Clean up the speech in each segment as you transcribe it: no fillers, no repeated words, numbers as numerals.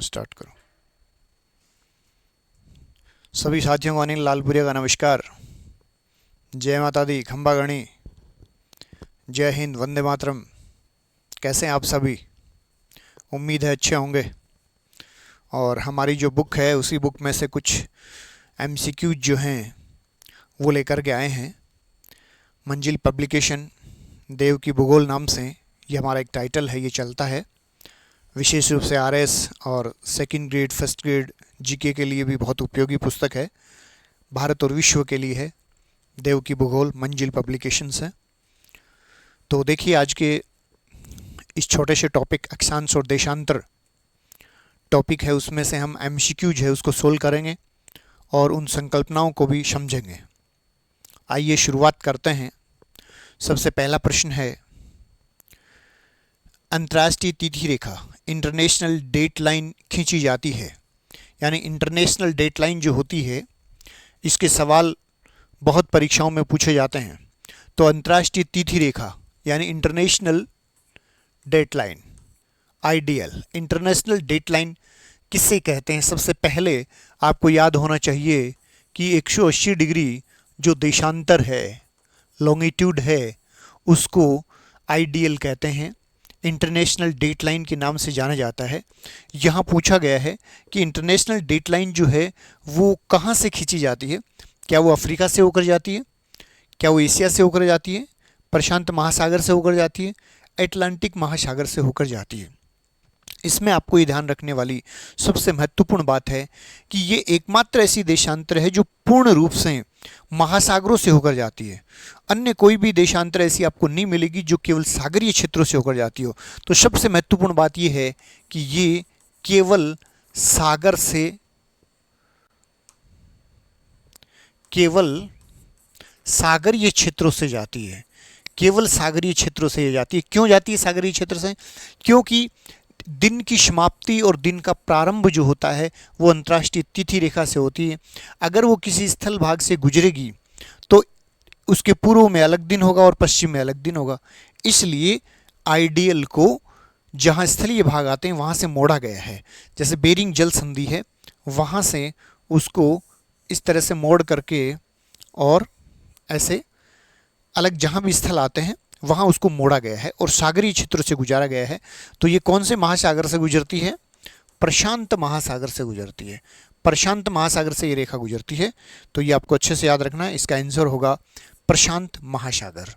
Start करो। सभी साथियों को अनिल लालपुरिया का नमस्कार। जय माता दी, खंबा गणी, जय हिंद, वंदे मातरम। कैसे हैं आप सभी? उम्मीद है अच्छे होंगे। और हमारी जो बुक है उसी बुक में से कुछ एमसीक्यू जो हैं वो लेकर के आए हैं। मंजिल पब्लिकेशन, देव की भूगोल नाम से ये हमारा एक टाइटल है, ये चलता है। विशेष रूप से आरएस और second grade, first grade GK के लिए भी बहुत उपयोगी पुस्तक है। भारत और विश्व के लिए है। देव की भूगोल मंजिल पब्लिकेशन से। तो देखिए, आज के इस छोटे से टॉपिक अक्षांश और देशांतर टॉपिक है, उसमें से हम एमसीक्यूज है उसको सोल्व करेंगे और उन संकल्पनाओं को भी समझेंगे। आइए शुरुआत करते हैं। सबसे पहला प्रश्न है, अंतर्राष्ट्रीय तिथि रेखा इंटरनेशनल डेट लाइन खींची जाती है। यानी इंटरनेशनल डेट लाइन जो होती है, इसके सवाल बहुत परीक्षाओं में पूछे जाते हैं। तो अंतर्राष्ट्रीय तिथि रेखा यानी international date line, IDL, international date line किससे कहते हैं? सबसे पहले आपको याद होना चाहिए कि 180 डिग्री जो देशांतर है, लॉन्गिट्यूड है, उसको आईडीएल कहते हैं। इंटरनेशनल डेट लाइन के नाम से जाना जाता है। यहाँ पूछा गया है कि इंटरनेशनल डेट लाइन जो है वो कहाँ से खींची जाती है। क्या वो अफ्रीका से होकर जाती है? क्या वो एशिया से होकर जाती है? प्रशांत महासागर से होकर जाती है? अटलांटिक महासागर से होकर जाती है? इसमें आपको ये ध्यान रखने वाली सबसे महत्वपूर्ण बात है कि ये एकमात्र ऐसी देशांतर है जो पूर्ण रूप से महासागरों से होकर जाती है। अन्य कोई भी देशांतर ऐसी आपको नहीं मिलेगी जो केवल सागरीय क्षेत्रों से होकर जाती हो। तो सबसे महत्वपूर्ण बात ये है कि ये केवल सागर से, केवल सागरीय क्षेत्रों से जाती है। केवल सागरीय क्षेत्रों से ये जाती है। क्यों जाती है सागरीय क्षेत्र से? क्योंकि दिन की समाप्ति और दिन का प्रारंभ जो होता है वो अंतर्राष्ट्रीय तिथि रेखा से होती है। अगर वो किसी स्थल भाग से गुजरेगी तो उसके पूर्व में अलग दिन होगा और पश्चिम में अलग दिन होगा। इसलिए आईडीएल को जहाँ स्थलीय भाग आते हैं वहाँ से मोड़ा गया है। जैसे बेरिंग जल संधि है, वहाँ से उसको इस तरह से मोड़ करके और ऐसे अलग जहाँ भी स्थल आते हैं वहाँ उसको मोड़ा गया है और सागरीय क्षेत्र से गुजारा गया है। तो ये कौन से महासागर से गुजरती है? प्रशांत महासागर से गुजरती है। प्रशांत महासागर से ये रेखा गुजरती है। तो ये आपको अच्छे से याद रखना है। इसका आंसर होगा प्रशांत महासागर।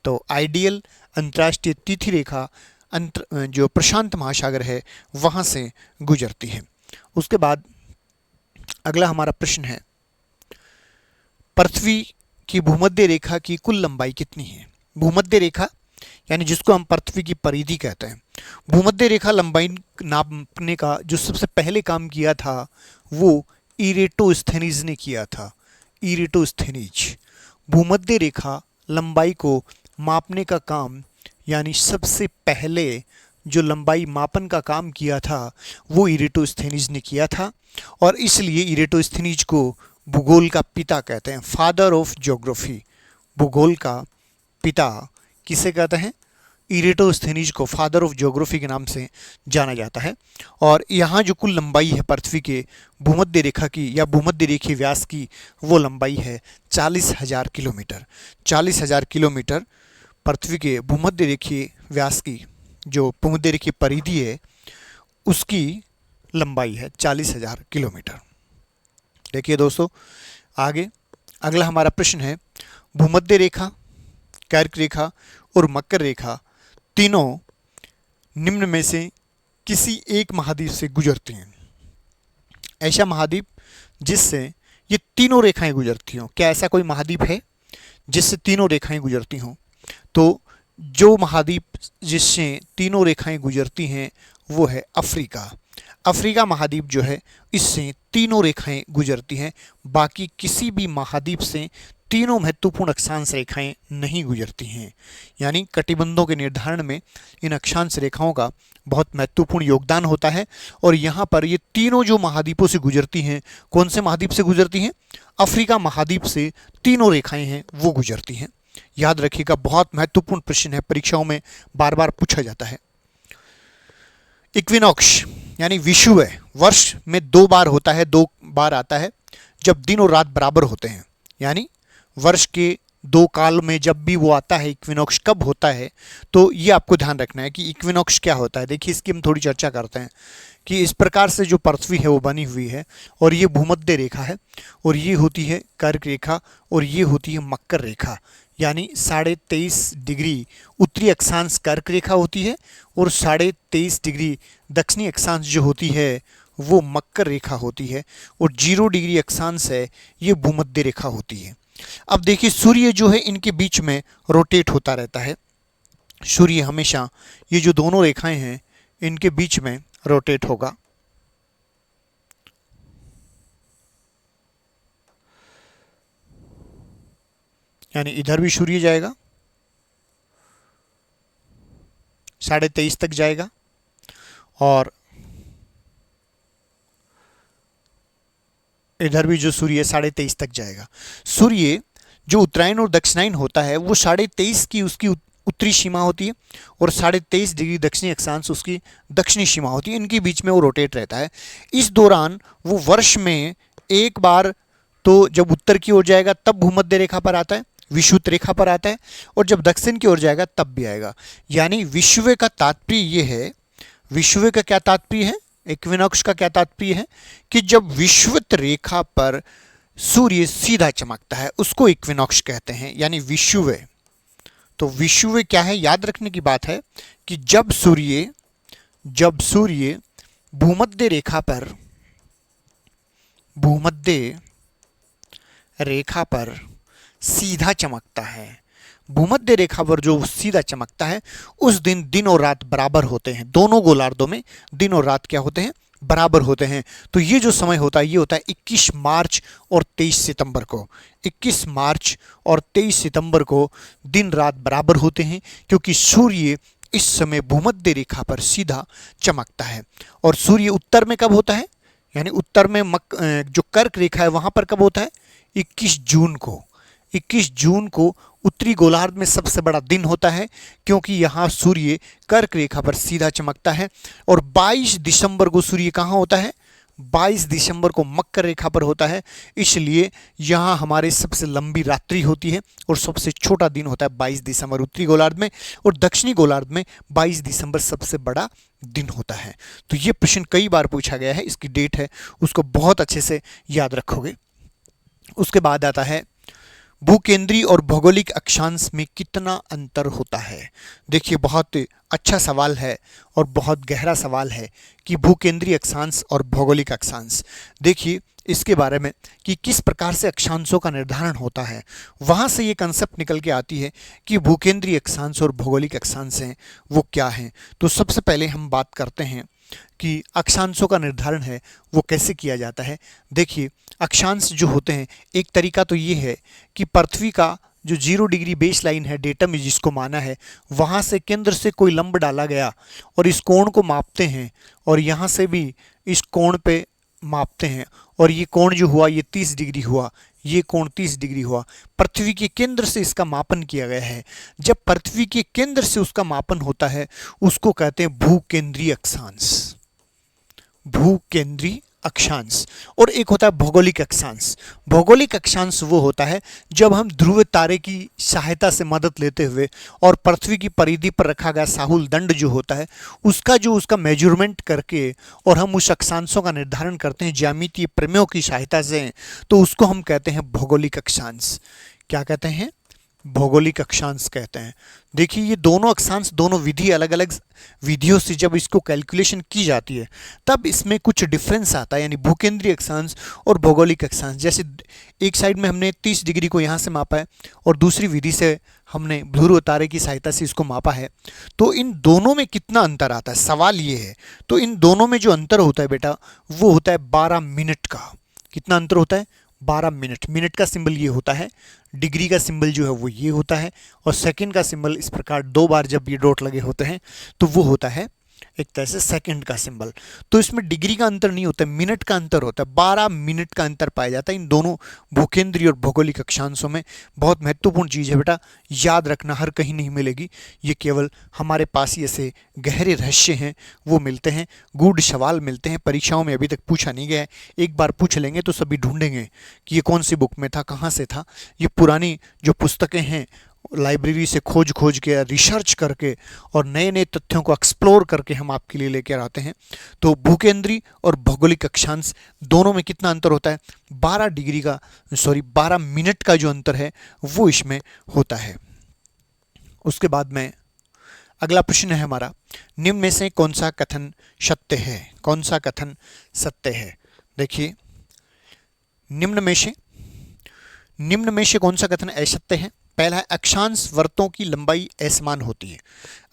तो आइडियल अंतर्राष्ट्रीय तिथि रेखा जो प्रशांत महासागर है वहाँ से गुजरती है। उसके बाद अगला हमारा प्रश्न है, पृथ्वी की भूमध्य रेखा की कुल लंबाई कितनी है? भूमध्य रेखा यानी जिसको हम पृथ्वी की परिधि कहते हैं। भूमध्य रेखा लंबाई नापने का जो सबसे पहले काम किया था वो इरेटोस्थेनीज ने किया था। इरेटोस्थेनीज भूमध्य रेखा लंबाई को मापने का काम, यानी सबसे पहले जो लंबाई मापन का काम किया था वो इरेटोस्थेनीज ने किया था। और इसलिए इरेटोस्थेनीज को भूगोल का पिता कहते हैं, फादर ऑफ ज्योग्राफी। भूगोल का पिता किसे कहते हैं? इरेटोस्थेनीज को फादर ऑफ ज्योग्राफी के नाम से जाना जाता है। और यहाँ जो कुल लंबाई है पृथ्वी के भूमध्य रेखा की या भूमध्य रेखीय व्यास की, वो लंबाई है 40,000 किलोमीटर। 40,000 किलोमीटर पृथ्वी के भूमध्य रेखीय व्यास की, जो भूमध्य रेखीय परिधि है उसकी लंबाई है 40,000 किलोमीटर। देखिए दोस्तों, आगे अगला हमारा प्रश्न है, भूमध्य रेखा, कर्क रेखा और मकर रेखा तीनों निम्न में से किसी एक महाद्वीप से गुजरती हैं। ऐसा महाद्वीप जिससे ये तीनों रेखाएं गुजरती हों। क्या ऐसा कोई महाद्वीप है जिससे तीनों रेखाएं गुजरती हों? तो जो महाद्वीप जिससे तीनों रेखाएं गुजरती हैं वो है अफ्रीका। अफ्रीका महाद्वीप जो है इससे तीनों रेखाएं गुजरती हैं। बाकी किसी भी महाद्वीप से तीनों महत्वपूर्ण अक्षांश रेखाएं नहीं गुजरती हैं। यानी कटिबंधों के निर्धारण में इन अक्षांश रेखाओं का बहुत महत्वपूर्ण योगदान होता है। और यहाँ पर ये तीनों जो महाद्वीपों से गुजरती हैं, कौन से महाद्वीप से गुजरती हैं? अफ्रीका महाद्वीप से तीनों रेखाएं हैं वो गुजरती हैं। याद रखिएगा, बहुत महत्वपूर्ण प्रश्न है, परीक्षाओं में बार बार पूछा जाता है। इक्विनॉक्स यानी विषुवय वर्ष में 2 बार होता है, 2 बार आता है जब दिन और रात बराबर होते हैं। यानी वर्ष के 2 काल में जब भी वो आता है, इक्विनॉक्स कब होता है, तो ये आपको ध्यान रखना है कि इक्विनॉक्स क्या होता है। देखिए इसकी हम थोड़ी चर्चा करते हैं कि इस प्रकार से जो पृथ्वी है वो बनी हुई है, और ये भूमध्य रेखा है, और ये होती है कर्क रेखा, और ये होती है मकर रेखा। यानी 23.5 डिग्री उत्तरी अक्षांश कर्क रेखा होती है, और 23.5 डिग्री दक्षिणी अक्षांश जो होती है वो मकर रेखा होती है, और 0 डिग्री अक्षांश है ये भूमध्य रेखा होती है। अब देखिए सूर्य जो है इनके बीच में रोटेट होता रहता है। सूर्य हमेशा ये जो दोनों रेखाएं हैं इनके बीच में रोटेट होगा। यानी इधर भी सूर्य जाएगा, 23.5 तक जाएगा, और इधर भी जो सूर्य 23.5 तक जाएगा। सूर्य जो उत्तरायण और दक्षिणायन होता है वो 23.5 की उसकी उत्तरी सीमा होती है, और 23.5 डिग्री दक्षिणी अक्षांश उसकी दक्षिणी सीमा होती है। इनके बीच में वो रोटेट रहता है। इस दौरान वो वर्ष में एक बार तो जब उत्तर की ओर जाएगा तब भूमध्य रेखा पर आता है, विषुवत रेखा पर आता है, और जब दक्षिण की ओर जाएगा तब भी आएगा। यानी विषुवय का तात्पर्य ये है, विषुवय का क्या तात्पर्य है, इक्विनॉक्स का क्या तात्पर्य है कि जब विषुवत रेखा पर सूर्य सीधा चमकता है उसको इक्विनॉक्स कहते हैं, यानी विषुवय। तो विषुवय क्या है, याद रखने की बात है कि जब सूर्य भूमध्य रेखा पर सीधा चमकता है, भूमध्य रेखा पर जो सीधा चमकता है उस दिन और रात बराबर होते हैं। दोनों गोलार्धों में दिन और रात क्या होते हैं, बराबर होते हैं। तो ये जो समय होता है ये होता है 21 मार्च और 23 सितंबर को। 21 मार्च और 23 सितंबर को दिन रात बराबर होते हैं, क्योंकि सूर्य इस समय भूमध्य रेखा पर सीधा चमकता है। और सूर्य उत्तर में कब होता है, यानी उत्तर में जो कर्क रेखा है वहां पर कब होता है, 21 जून को। 21 जून को उत्तरी गोलार्ध में सबसे बड़ा दिन होता है, क्योंकि यहाँ सूर्य कर्क रेखा पर सीधा चमकता है। और 22 दिसंबर को सूर्य कहाँ होता है, 22 दिसंबर को मकर रेखा पर होता है। इसलिए यहाँ हमारे सबसे लंबी रात्रि होती है और सबसे छोटा दिन होता है 22 दिसंबर उत्तरी गोलार्ध में, और दक्षिणी गोलार्ध में 22 दिसंबर सबसे बड़ा दिन होता है। तो ये प्रश्न कई बार पूछा गया है, इसकी डेट है उसको बहुत अच्छे से याद रखोगे। उसके बाद आता है भूकेंद्रीय और भौगोलिक अक्षांश में कितना अंतर होता है। देखिए बहुत अच्छा सवाल है और बहुत गहरा सवाल है कि भूकेंद्रीय अक्षांश और भौगोलिक अक्षांश। देखिए इसके बारे में कि किस प्रकार से अक्षांशों का निर्धारण होता है, वहाँ से ये कंसेप्ट निकल के आती है कि भूकेंद्रीय अक्षांश और भौगोलिक अक्षांश हैं वो क्या हैं। तो सबसे पहले हम बात करते हैं कि अक्षांशों का निर्धारण है वो कैसे किया जाता है। देखिए अक्षांश जो होते हैं, एक तरीका तो ये है कि पृथ्वी का जो 0 डिग्री बेस लाइन है, डेटम में जिसको माना है, वहाँ से केंद्र से कोई लंब डाला गया और इस कोण को मापते हैं, और यहाँ से भी इस कोण पे मापते हैं, और ये कोण जो हुआ ये 30 डिग्री हुआ, ये कोण 30 डिग्री हुआ। पृथ्वी के केंद्र से इसका मापन किया गया है। जब पृथ्वी के केंद्र से उसका मापन होता है उसको कहते हैं भूकेंद्रीय अक्षांश, भूकेंद्रीय अक्षांश। और एक होता है भौगोलिक अक्षांश। भौगोलिक अक्षांश वो होता है जब हम ध्रुव तारे की सहायता से मदद लेते हुए और पृथ्वी की परिधि पर रखा गया साहुल दंड जो होता है उसका मेजरमेंट करके और हम उस अक्षांशों का निर्धारण करते हैं ज्यामितीय प्रमेयों की सहायता से, तो उसको हम कहते हैं भौगोलिक अक्षांश। क्या कहते हैं, भौगोलिक अक्षांश कहते हैं। देखिए ये दोनों अक्षांश, दोनों विधि अलग अलग विधियों से जब इसको कैलकुलेशन की जाती है तब इसमें कुछ डिफरेंस आता है, यानी भूकेंद्रीय अक्षांश और भौगोलिक अक्षांश। जैसे एक साइड में हमने 30 डिग्री को यहाँ से मापा है और दूसरी विधि से हमने ध्रुव तारे की सहायता से इसको मापा है, तो इन दोनों में कितना अंतर आता है, सवाल ये है। तो इन दोनों में जो अंतर होता है बेटा वो होता है 12 मिनट का। कितना अंतर होता है, 12 मिनट। मिनट का सिंबल ये होता है, डिग्री का सिंबल जो है वो ये होता है, और सेकंड का सिंबल इस प्रकार 2 बार जब ये डॉट लगे होते हैं तो वो होता है एक तरह से सेकंड का सिंबल। तो इसमें डिग्री का अंतर नहीं होता है, मिनट का अंतर होता है। 12 मिनट का अंतर पाया जाता है इन दोनों भूकेंद्रीय और भौगोलिक अक्षांशों में। बहुत महत्वपूर्ण चीज़ है बेटा, याद रखना, हर कहीं नहीं मिलेगी, ये केवल हमारे पास ही ऐसे गहरे रहस्य हैं वो मिलते हैं, गूढ़ सवाल मिलते हैं, परीक्षाओं में अभी तक पूछा नहीं गया है। एक बार पूछ लेंगे तो सभी ढूंढेंगे कि ये कौन सी बुक में था, कहाँ से था। ये पुरानी जो पुस्तकें हैं लाइब्रेरी से खोज खोज के, रिसर्च करके और नए नए तथ्यों को एक्सप्लोर करके हम आपके लिए लेकर आते हैं। तो भूकेंद्रीय और भौगोलिक अक्षांश दोनों में कितना अंतर होता है? 12 मिनट का जो अंतर है वो इसमें होता है। उसके बाद में अगला प्रश्न है हमारा, निम्न में से कौन सा कथन सत्य है? कौन सा कथन सत्य है? देखिए, निम्न में से कौन सा कथन असत्य है? पहला है, अक्षांश वर्तों की लंबाई असमान होती है।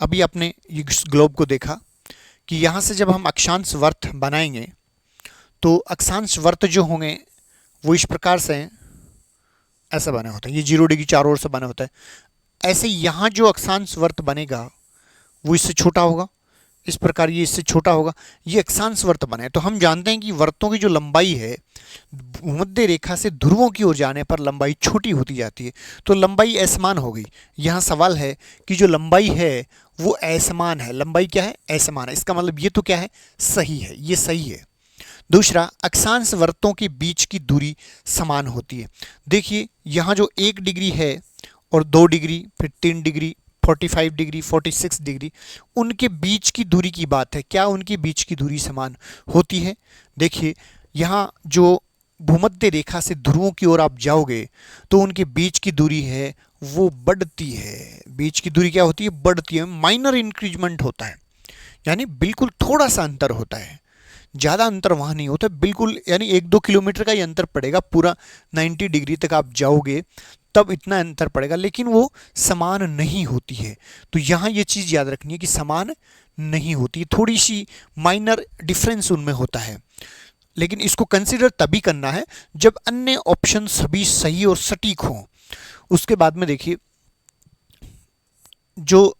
अभी आपने इस ग्लोब को देखा कि यहाँ से जब हम अक्षांश वर्त बनाएंगे तो अक्षांश वर्त जो होंगे वो इस प्रकार से ऐसा बना होता है, ये 0 डिग्री चारों ओर से बना होता है। ऐसे यहाँ जो अक्षांश वर्त बनेगा वो इससे छोटा होगा, इस प्रकार ये इससे छोटा होगा, ये अक्षांश वर्त बने। तो हम जानते हैं कि वर्तों की जो लंबाई है भूमध्य रेखा से ध्रुवों की ओर जाने पर लंबाई छोटी होती जाती है, तो लंबाई असमान हो गई। यहाँ सवाल है कि जो लंबाई है वो असमान है, लंबाई क्या है? असमान है। इसका मतलब ये तो क्या है? सही है, ये सही है। दूसरा, अक्षांश वर्तों के बीच की दूरी समान होती है। देखिए, यहाँ जो 1 डिग्री है और 2 डिग्री, फिर 3 डिग्री, 45 डिग्री, 46 डिग्री, उनके बीच की दूरी की बात है। क्या उनके बीच की दूरी समान होती है? देखिए, यहाँ जो भूमध्य रेखा से ध्रुवों की ओर आप जाओगे तो उनके बीच की दूरी है वो बढ़ती है। बीच की दूरी क्या होती है? बढ़ती है। माइनर इंक्रीजमेंट होता है, यानी बिल्कुल थोड़ा सा अंतर होता है, ज़्यादा अंतर वहाँ नहीं होता बिल्कुल, यानी 1-2 किलोमीटर का ही अंतर पड़ेगा। पूरा 90 डिग्री तक आप जाओगे तब इतना अंतर पड़ेगा, लेकिन वो समान नहीं होती है। तो यहाँ ये चीज़ याद रखनी है कि समान नहीं होती, थोड़ी सी माइनर डिफरेंस उनमें होता है। लेकिन इसको कंसिडर तभी करना है जब अन्य ऑप्शन सभी सही और सटीक हों। उसके बाद में देखिए, जो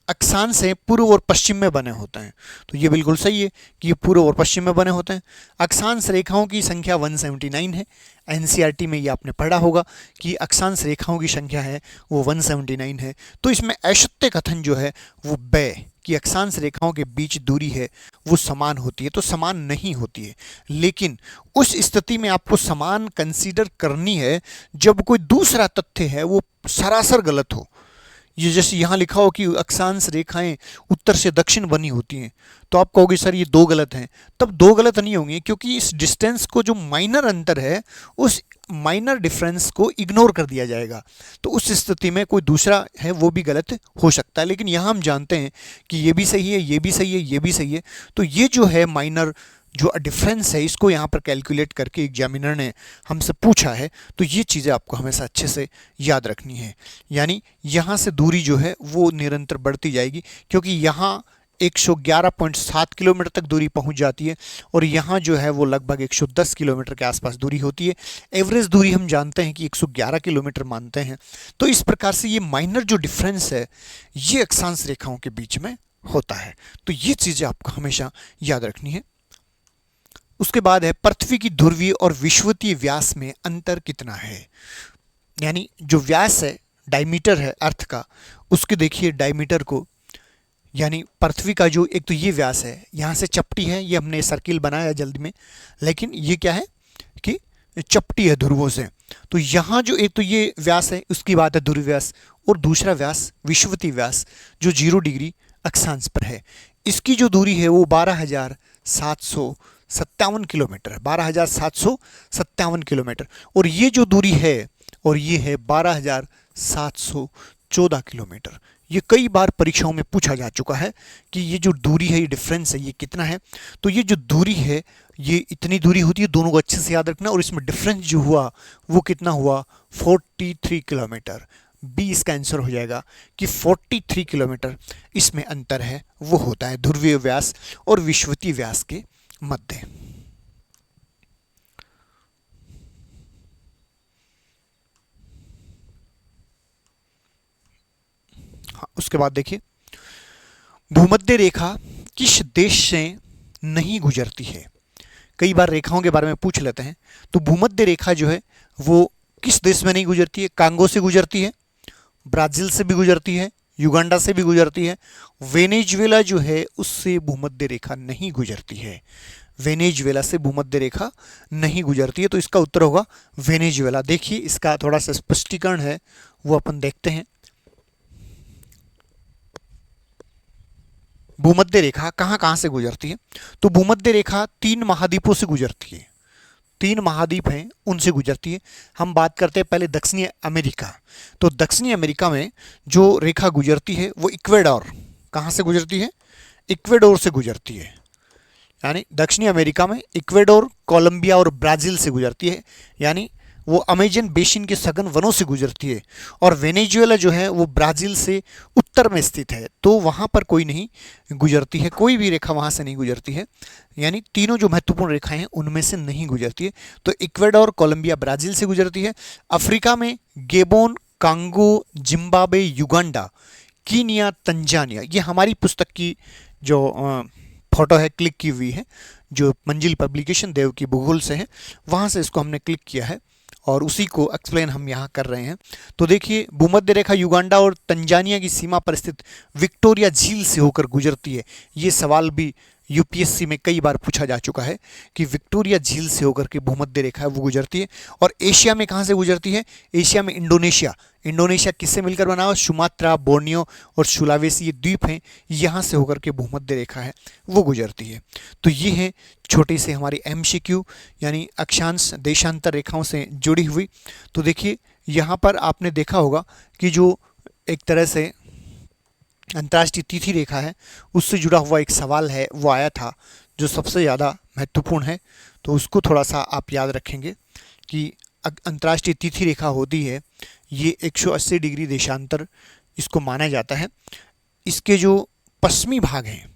अक्षांश हैं पूर्व और पश्चिम में बने होते हैं, तो ये बिल्कुल सही है कि ये पूर्व और पश्चिम में बने होते हैं। अक्षांश रेखाओं की संख्या 179 है। एनसीईआरटी में ये आपने पढ़ा होगा कि अक्षांश रेखाओं की संख्या है वो 179 है। तो इसमें असत्य कथन जो है वो कि अक्षांश रेखाओं के बीच दूरी है वो समान होती है, तो समान नहीं होती है। लेकिन उस स्थिति में आपको समान कंसीडर करनी है जब कोई दूसरा तथ्य है वो सरासर गलत हो। ये जैसे यहाँ लिखा हो कि अक्षांश रेखाएं उत्तर से दक्षिण बनी होती हैं, तो आप कहोगे सर ये 2 गलत हैं। तब 2 गलत नहीं होंगे, क्योंकि इस डिस्टेंस को जो माइनर अंतर है उस माइनर डिफरेंस को इग्नोर कर दिया जाएगा। तो उस स्थिति में कोई दूसरा है वो भी गलत हो सकता है। लेकिन यहाँ हम जानते हैं कि ये भी सही है, ये भी सही है, ये भी सही है। तो ये जो है माइनर जो डिफरेंस है इसको यहाँ पर कैलकुलेट करके एग्जामिनर ने हमसे पूछा है। तो ये चीज़ें आपको हमेशा अच्छे से याद रखनी है। यानी यहाँ से दूरी जो है वो निरंतर बढ़ती जाएगी, क्योंकि यहाँ 111.7 किलोमीटर तक दूरी पहुँच जाती है और यहाँ जो है वो लगभग 110 किलोमीटर के आसपास दूरी होती है। एवरेज दूरी हम जानते हैं कि 111 किलोमीटर मानते हैं। तो इस प्रकार से ये माइनर जो डिफरेंस है ये अक्षांश रेखाओं के बीच में होता है। तो ये चीज़ें आपको हमेशा याद रखनी है। उसके बाद है, पृथ्वी की ध्रुवीय और विषुवतीय व्यास में अंतर कितना है? यानी जो व्यास है, डायमीटर है अर्थ का, उसके देखिए डायमीटर को, यानी पृथ्वी का जो एक तो ये व्यास है, यहाँ से चपटी है, ये हमने सर्किल बनाया जल्दी में, लेकिन ये क्या है कि चपटी है ध्रुवों से। तो यहाँ जो एक तो ये व्यास है उसकी बात है ध्रुव व्यास, और दूसरा व्यास विषुवतीय व्यास जो 0 डिग्री अक्षांश पर है। इसकी जो दूरी है वो 12,757 किलोमीटर है, 12,757 किलोमीटर। और ये जो दूरी है और ये है 12,714 किलोमीटर। ये कई बार परीक्षाओं में पूछा जा चुका है कि ये जो दूरी है, ये डिफरेंस है, ये कितना है। तो ये जो दूरी है ये इतनी दूरी होती है, दोनों को अच्छे से याद रखना। और इसमें डिफरेंस जो हुआ वो कितना हुआ? 43 किलोमीटर। बी इसका आंसर हो जाएगा कि 43 किलोमीटर इसमें अंतर है वो होता है ध्रुवीय व्यास और विषुवतीय व्यास के मध्य। हाँ, उसके बाद देखिए, भूमध्य रेखा किस देश से नहीं गुजरती है? कई बार रेखाओं के बारे में पूछ लेते हैं। तो भूमध्य रेखा जो है वो किस देश में नहीं गुजरती है? कांगो से गुजरती है, ब्राज़ील से भी गुजरती है, युगांडा से भी गुजरती है। वेनेजुएला जो है उससे भूमध्य रेखा नहीं गुजरती है। वेनेजुएला से भूमध्य रेखा नहीं गुजरती है, तो इसका उत्तर होगा वेनेजुएला। देखिए इसका थोड़ा सा स्पष्टीकरण है वो अपन देखते हैं। भूमध्य रेखा कहाँ कहाँ से गुजरती है? तो भूमध्य रेखा 3 महाद्वीपों से गुजरती है। 3 महाद्वीप हैं उनसे गुजरती है। हम बात करते हैं पहले दक्षिणी अमेरिका। तो दक्षिणी अमेरिका में जो रेखा गुजरती है वो इक्वेडोर, कहाँ से गुजरती है? इक्वेडोर से गुजरती है। यानी दक्षिणी अमेरिका में इक्वेडोर, कोलंबिया और ब्राज़ील से गुजरती है। यानी वो अमेजन बेसिन के सघन वनों से गुजरती है। और वेनेजुएला जो है वो ब्राज़ील से उत्तर में स्थित है, तो वहाँ पर कोई नहीं गुजरती है, कोई भी रेखा वहाँ से नहीं गुजरती है। यानी तीनों जो महत्वपूर्ण रेखाएं हैं उनमें से नहीं गुजरती है। तो इक्वेडोर, कोलंबिया, ब्राज़ील से गुजरती है। अफ्रीका में गेबोन, Congo, Zimbabwe, Uganda, Kenya, Tanzania. ये हमारी पुस्तक की जो फोटो है क्लिक की हुई है, जो मंजिल पब्लिकेशन देव की भूगोल से है, वहाँ से इसको हमने क्लिक किया है और उसी को एक्सप्लेन हम यहाँ कर रहे हैं। तो देखिए भूमध्य रेखा युगांडा और तंजानिया की सीमा पर स्थित विक्टोरिया झील से होकर गुजरती है। ये सवाल भी यूपीएससी में कई बार पूछा जा चुका है कि विक्टोरिया झील से होकर के भूमध्य रेखा है वो गुजरती है। और एशिया में कहाँ से गुजरती है? एशिया में इंडोनेशिया। इंडोनेशिया किससे मिलकर बना हुआ? सुमात्रा, बोर्नियो और सुलावेसी, ये द्वीप हैं, यहाँ से होकर के भूमध्य रेखा है वो गुजरती है। तो ये है छोटे से हमारी एमसीक्यू यानी अक्षांश देशांतर रेखाओं से जुड़ी हुई। तो देखिए यहाँ पर आपने देखा होगा कि जो एक तरह से अंतर्राष्ट्रीय तिथि रेखा है उससे जुड़ा हुआ एक सवाल है वो आया था जो सबसे ज़्यादा महत्वपूर्ण है। तो उसको थोड़ा सा आप याद रखेंगे कि अंतर्राष्ट्रीय तिथि रेखा होती है ये 180 डिग्री देशांतर इसको माना जाता है। इसके जो पश्चिमी भाग हैं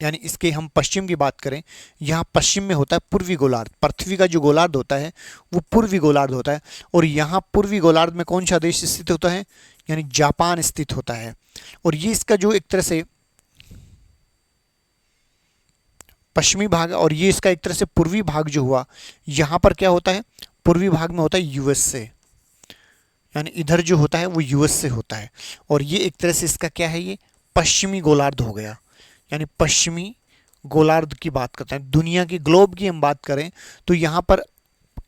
यानी इसके हम पश्चिम की बात करें, यहाँ पश्चिम में होता है पूर्वी गोलार्ध। पृथ्वी का जो गोलार्ध होता है वो पूर्वी गोलार्ध होता है। और यहाँ पूर्वी गोलार्ध में कौन सा देश स्थित होता है? यानी जापान स्थित होता है। और ये इसका जो एक तरह से पश्चिमी भाग और ये इसका एक तरह से पूर्वी भाग जो हुआ, यहाँ पर क्या होता है? पूर्वी भाग में होता है यूएस से, यानी इधर जो होता है वो यूएस से होता है। और ये एक तरह से इसका क्या है? ये पश्चिमी गोलार्ध हो गया। यानी पश्चिमी गोलार्ध की बात करते हैं, दुनिया की ग्लोब की हम बात करें तो यहाँ पर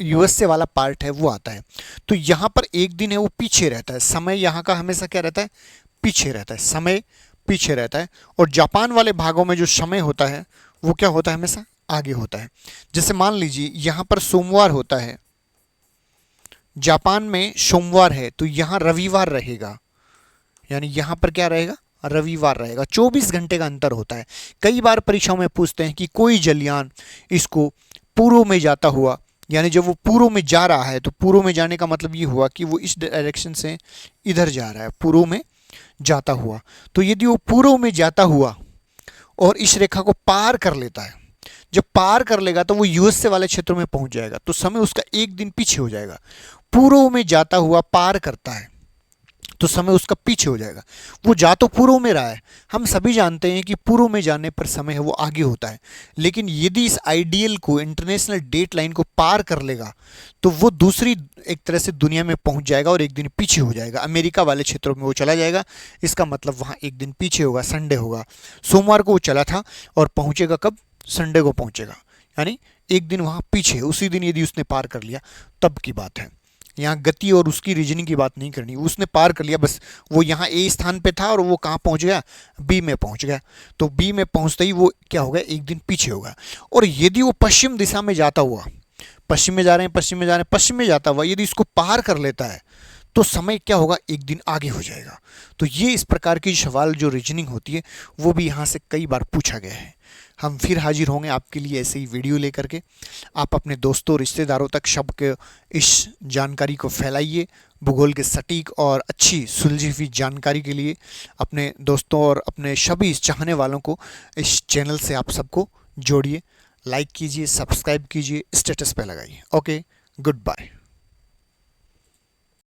यूएस से वाला पार्ट है वो आता है। तो यहाँ पर एक दिन है वो पीछे रहता है, समय यहाँ का हमेशा क्या रहता है? पीछे रहता है, समय पीछे रहता है। और जापान वाले भागों में जो समय होता है वो क्या होता है? हमेशा आगे होता है। जैसे मान लीजिए यहाँ पर सोमवार होता है, जापान में सोमवार है तो यहाँ रविवार रहेगा, यानी यहाँ पर क्या रहेगा? रविवार रहेगा। 24 घंटे का अंतर होता है। कई बार परीक्षाओं में पूछते हैं कि कोई जलयान इसको पूर्व में जाता हुआ, यानी जब वो पूर्व में जा रहा है तो पूर्व में जाने का मतलब ये हुआ कि वो इस डायरेक्शन से इधर जा रहा है, पूर्व में जाता हुआ। तो यदि वो पूर्व में जाता हुआ और इस रेखा को पार कर लेता है, जब पार कर लेगा तो वो यूएस से वाले क्षेत्रों में पहुंच जाएगा, तो समय उसका एक दिन पीछे हो जाएगा। पूर्व में जाता हुआ पार करता है तो समय उसका पीछे हो जाएगा। वो जा तो पूर्व में रहा है, हम सभी जानते हैं कि पूर्व में जाने पर समय है वो आगे होता है, लेकिन यदि इस आइडियल को, इंटरनेशनल डेट लाइन को पार कर लेगा तो वो दूसरी एक तरह से दुनिया में पहुंच जाएगा और एक दिन पीछे हो जाएगा। अमेरिका वाले क्षेत्रों में वो चला जाएगा, इसका मतलब वहाँ एक दिन पीछे होगा, संडे होगा। सोमवार को वो चला था और पहुँचेगा कब? संडे को पहुँचेगा, यानी एक दिन वहाँ पीछे। उसी दिन यदि उसने पार कर लिया तब की बात है। यहाँ गति और उसकी रीजनिंग की बात नहीं करनी, उसने पार कर लिया, बस वो यहाँ ए स्थान पे था और वो कहाँ पहुँच गया? बी में पहुँच गया। तो बी में पहुँचते ही वो क्या होगा? एक दिन पीछे होगा। और यदि वो पश्चिम दिशा में जाता हुआ, पश्चिम में जा रहे हैं, पश्चिम में जा रहे हैं, पश्चिम में जाता हुआ यदि इसको पार कर लेता है तो समय क्या होगा? एक दिन आगे हो जाएगा। तो ये इस प्रकार की सवाल जो रीजनिंग होती है वो भी यहाँ से कई बार पूछा गया है। हम फिर हाजिर होंगे आपके लिए ऐसे ही वीडियो लेकर के। आप अपने दोस्तों रिश्तेदारों तक सबके इस जानकारी को फैलाइए। भूगोल के सटीक और अच्छी सुलझी हुई जानकारी के लिए अपने दोस्तों और अपने सभी चाहने वालों को इस चैनल से आप सबको जोड़िए। लाइक कीजिए, सब्सक्राइब कीजिए, स्टेटस पे लगाइए। Okay, good bye.